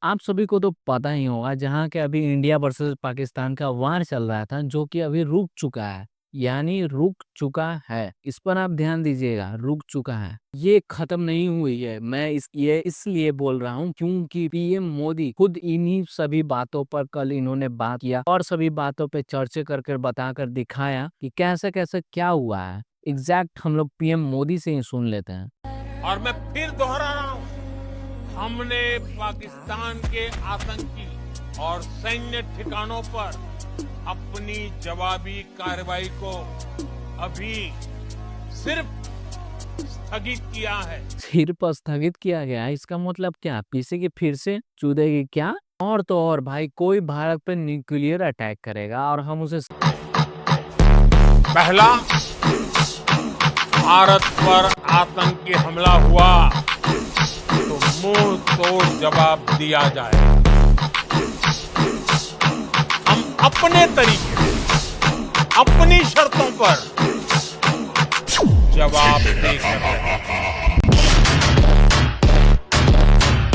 आप सभी को तो पता ही होगा, जहाँ के अभी इंडिया वर्सेस पाकिस्तान का वार चल रहा था, जो कि अभी रुक चुका है। यानी रुक चुका है, इस पर आप ध्यान दीजिएगा, रुक चुका है, ये खत्म नहीं हुई है। मैं ये इसलिए बोल रहा हूँ क्योंकि पीएम मोदी खुद इन्हीं सभी बातों पर कल इन्होंने बात किया और सभी बातों पे चर्चा कर बताकर दिखाया कि कैसे कैसे क्या हुआ है। एग्जैक्ट हम लोग पीएम मोदी से ही सुन लेते हैं। और मैं फिर दोहरा रहा हूं, हमने पाकिस्तान के आतंकी और सैन्य ठिकानों पर अपनी जवाबी कार्रवाई को अभी सिर्फ स्थगित किया है। सिर पर स्थगित किया गया है, इसका मतलब क्या, पीछे की फिर से चूदेगी क्या? और तो और भाई, कोई भारत पर न्यूक्लियर अटैक करेगा और हम उसे पहला, भारत पर आतंकी हमला हुआ तो मुंह तोड़ जवाब दिया जाए। हम अपने तरीके से, अपनी शर्तों पर जवाब देकर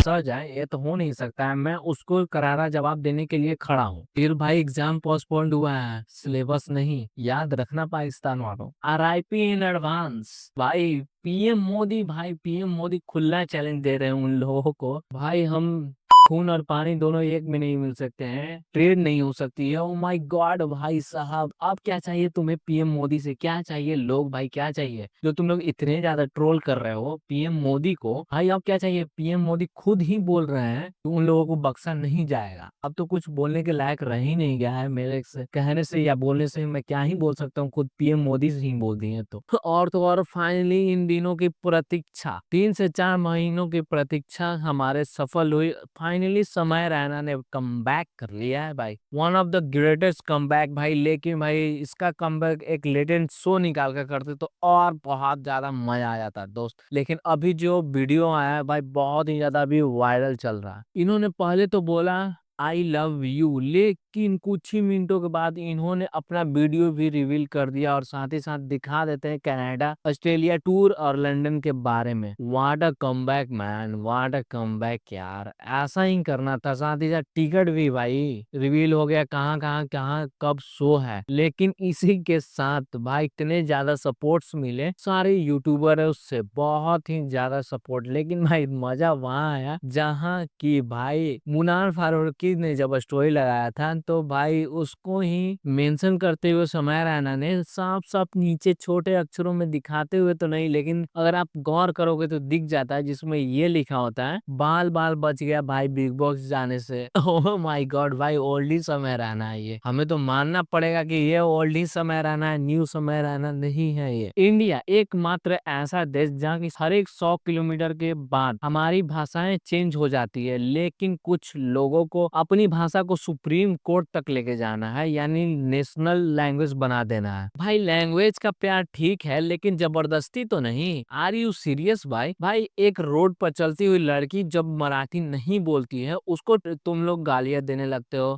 सह जाए, ये तो हो नहीं सकता है। मैं उसको करारा जवाब देने के लिए खड़ा हूँ। फिर भाई एग्जाम पोस्टपोन्ड हुआ है, सिलेबस नहीं, याद रखना पाकिस्तान वालों। RIP इन एडवांस भाई। पीएम मोदी, भाई पीएम मोदी खुला चैलेंज दे रहे हैं उन लोगों को, भाई हम खून और पानी दोनों एक में नहीं मिल सकते हैं, ट्रेड नहीं हो सकती है। ओ माय गॉड भाई साहब, अब क्या चाहिए तुम्हें पीएम मोदी से? क्या चाहिए लोग, भाई क्या चाहिए? जो तुम लोग इतने ज्यादा ट्रोल कर रहे हो पीएम मोदी को, भाई अब क्या चाहिए? पीएम मोदी खुद ही बोल रहे हैं कि उन लोगों को बख्शा नहीं जाएगा। अब तो कुछ बोलने के लायक रह ही नहीं गया है, मेरे से कहने से या बोलने से मैं क्या ही बोल सकता हूँ, खुद पीएम मोदी से ही बोल दिए तो और फाइनली इन दिनों की प्रतीक्षा, 3 से 4 महीनों की प्रतीक्षा हमारे सफल हुई। फाइनली समय रैना ने कमबैक कर लिया है भाई, one of the greatest comeback भाई। लेकिन भाई इसका कमबैक एक लेटेंट शो निकाल कर करते तो और बहुत ज्यादा मजा आ जाता दोस्त। लेकिन अभी जो वीडियो आया है भाई, बहुत ही ज्यादा अभी वायरल चल रहा है। इन्होंने पहले तो बोला आई लव यू, लेकिन कुछ ही मिनटों के बाद इन्होंने अपना वीडियो भी रिवील कर दिया और साथ ही साथ दिखा देते हैं कनाडा ऑस्ट्रेलिया टूर और लंदन के बारे में। What a comeback man, what a comeback यार, ऐसा ही करना था। साथ ही साथ टिकट भी भाई रिवील हो गया, कहाँ कहाँ कहाँ कब शो है। लेकिन इसी के साथ भाई इतने ज्यादा सपोर्ट्स मिले, सारे यूट्यूबर है उससे बहुत ही ज्यादा सपोर्ट। लेकिन भाई मजा वहां आया जहाँ की भाई मुनार फारूकी ने जब स्टोरी लगाया था, तो भाई उसको ही मेंशन करते हुए समय रैना ने साफ साफ नीचे छोटे अक्षरों में दिखाते हुए तो नहीं, लेकिन अगर आप गौर करोगे तो दिख जाता है, जिसमें ये लिखा होता है बाल बाल बच गया भाई बिग बॉस जाने से। ओह माय गॉड भाई, ओल्ड ही समय रैना है ये। हमें तो मानना पड़ेगा कि ये ओल्ड ही समय रैना है, न्यू समय रैना नहीं है ये। इंडिया एकमात्र ऐसा देश जहाँ की हर एक 100 किलोमीटर के बाद हमारी भाषाएं चेंज हो जाती है, लेकिन कुछ लोगों को अपनी भाषा को सुप्रीम कोर्ट तक लेके जाना है, यानी नेशनल लैंग्वेज बना देना है। भाई लैंग्वेज का प्यार ठीक है, लेकिन जबरदस्ती तो नहीं। आर यू सीरियस भाई? भाई एक रोड पर चलती हुई लड़की जब मराठी नहीं बोलती है, उसको तुम लोग गालियां देने लगते हो।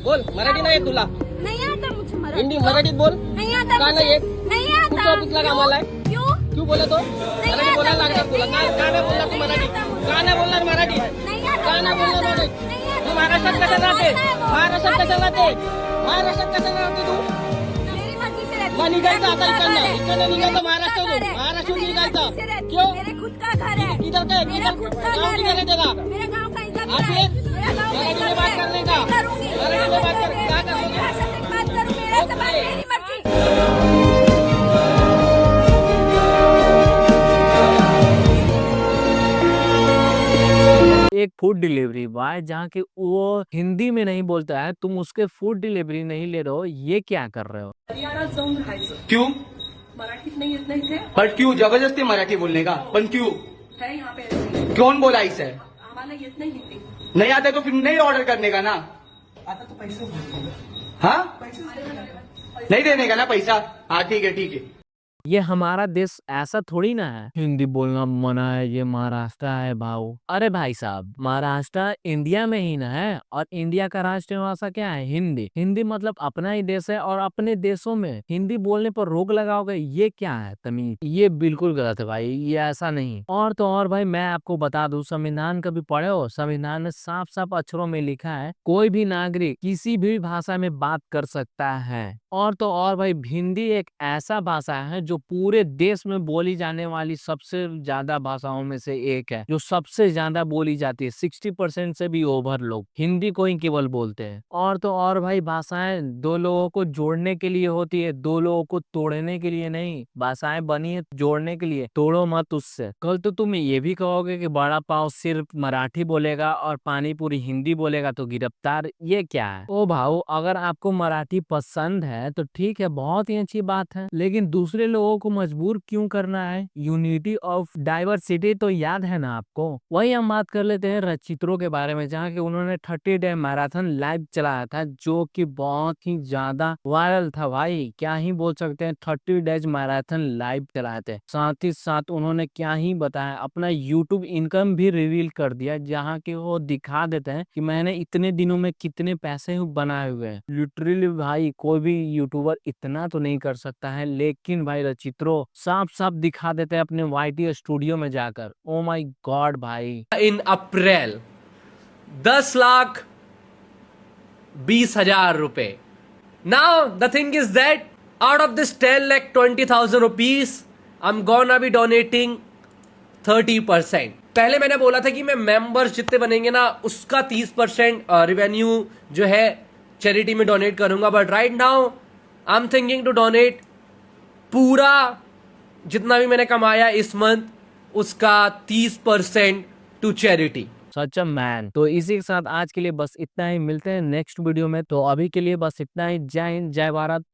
बोल मराठी नाही येत तुला? नहीं आता मुझे मराठी। हिंदी मराठीत बोल. नहीं आता का नाही मुझे। येत? नहीं कुठं आता। ऑफिसला कामाला आहे? क्यों? क्यों बोलत हो? मराठी आता बोलायला लागणार मुझे, तुला. नहीं का आता नाही बोलणार तू मुझे, मराठी? नहीं आता मुझे। का नाही बोलणार मराठी? नहीं आता का नाही मुझे, बोलणार आता। मराठी? नहीं आता तू महाराष्ट्रात मुझे, कशाला राहते? आता है वो। महाराष्ट्रात आता कशाला है राहते? महाराष्ट्रात कशाला राहते तू? मेरी मर्जी से रहती मग हूँ। निघायचं आता मेरा खुद का इकडनं. घर है। इकडनं निघायचं मेरे महाराष्ट्रातून. खुद का घर है। महाराष्ट्रातून मेरी निघायचं. मर्जी से रहती क्यों? हूँ। मेरे खुद का घर है। इधर काय? मेरा इधर खुद का गाँव घर किधर है तेरा? है। मेरा गाँव कहीं का भी हाँ, है। फिर? मेरा गाँव कहीं मराठी का में भी बात है। करने का? मैं करूंगी। मराठी में बात कर. क्या कोई करोगे? भाषा से बात करूँ, मेरा से बात, मेरी मर्जी। एक फूड डिलीवरी बॉय जहाँ के वो हिंदी में नहीं बोलता है, तुम उसके फूड डिलीवरी नहीं ले रहे हो, ये क्या कर रहे हो? हरियाणात जाऊन राहायचं. क्यों? मराठीत नाही येत नाही इथे. बट क्यों? जबरदस्ती मराठी बोलने का. पण क्यों? है यहाँ पे ऐसे. कौन बोला इसे? आम्हाला येत नाही हिंदी. नहीं आता तो फिर नहीं ऑर्डर करने का ना. आता तो पैसे भरतो. हाँ, पैसे नहीं देने का ना पैसा. हाँ ठीक है ठीक है. ये हमारा देश ऐसा थोड़ी ना है हिंदी बोलना मना है, ये महाराष्ट्र है भाऊ। अरे भाई साहब, महाराष्ट्र इंडिया में ही ना है, और इंडिया का राष्ट्रीय भाषा क्या है? हिंदी। हिंदी मतलब अपना ही देश है, और अपने देशों में हिंदी बोलने पर रोक लगाओगे, ये क्या है तमीज? ये बिल्कुल गलत है भाई, ये ऐसा नहीं। और तो और भाई, मैं आपको बता दूं, संविधान कभी पढ़े हो? संविधान में साफ साफ अक्षरों में लिखा है, कोई भी नागरिक किसी भी भाषा में बात कर सकता है। और तो और भाई, हिंदी एक ऐसा भाषा है जो पूरे देश में बोली जाने वाली सबसे ज्यादा भाषाओं में से एक है, जो सबसे ज्यादा बोली जाती है। 60% से भी ओवर लोग हिंदी को ही केवल बोलते हैं। और तो और भाई, भाषाएं दो लोगों को जोड़ने के लिए होती है, दो लोगों को तोड़ने के लिए नहीं। भाषाएं बनी है जोड़ने के लिए, तोड़ो मत उससे। कल तो तुम ये भी कहोगे कि बड़ा पाव सिर्फ मराठी बोलेगा और पानी पूरी हिंदी बोलेगा तो गिरफ्तार, ये क्या है? ओ भाऊ, अगर आपको मराठी पसंद है तो ठीक है, बहुत ही अच्छी बात है, लेकिन दूसरे लोगों को मजबूर क्यों करना है? यूनिटी ऑफ डाइवर्सिटी तो याद है ना आपको? वही हम बात कर लेते हैं रचित्रों के बारे में, जहाँ की उन्होंने 30 डे मैराथन लाइव चलाया था, जो कि बहुत ही ज्यादा वायरल था भाई। क्या ही बोल सकते हैं, 30 डेज मैराथन लाइव चलाए थे। साथ ही साथ उन्होंने क्या ही बताया, अपना यूट्यूब इनकम भी रिवील कर दिया, जहाँ की वो दिखा देते हैं कि मैंने इतने दिनों में कितने पैसे बनाए हुए हैं। लिटरली भाई, कोई भी यूट्यूबर इतना तो नहीं कर सकता है, लेकिन भाई रचित्रो साफ साफ दिखा देते हैं अपने वाईटी स्टूडियो में जाकर। ओ माय गॉड भाई। इन अप्रैल 10,20,000 रुपए। Now the thing is that out of this 10,20,000 rupees I am gonna be donating 30%। पहले मैंने बोला था कि मैं मेंबर्स जितने बनेंगे ना, उसका 30% रेवेन्यू जो है चैरिटी में डोनेट करूंगा। But right now I am thinking to donate पूरा जितना भी मैंने कमाया इस मंथ, उसका 30% to charity. Such a man. तो इसी के साथ आज के लिए बस इतना ही, मिलते हैं नेक्स्ट वीडियो में। तो अभी के लिए बस इतना ही। जय हिंद, जय भारत।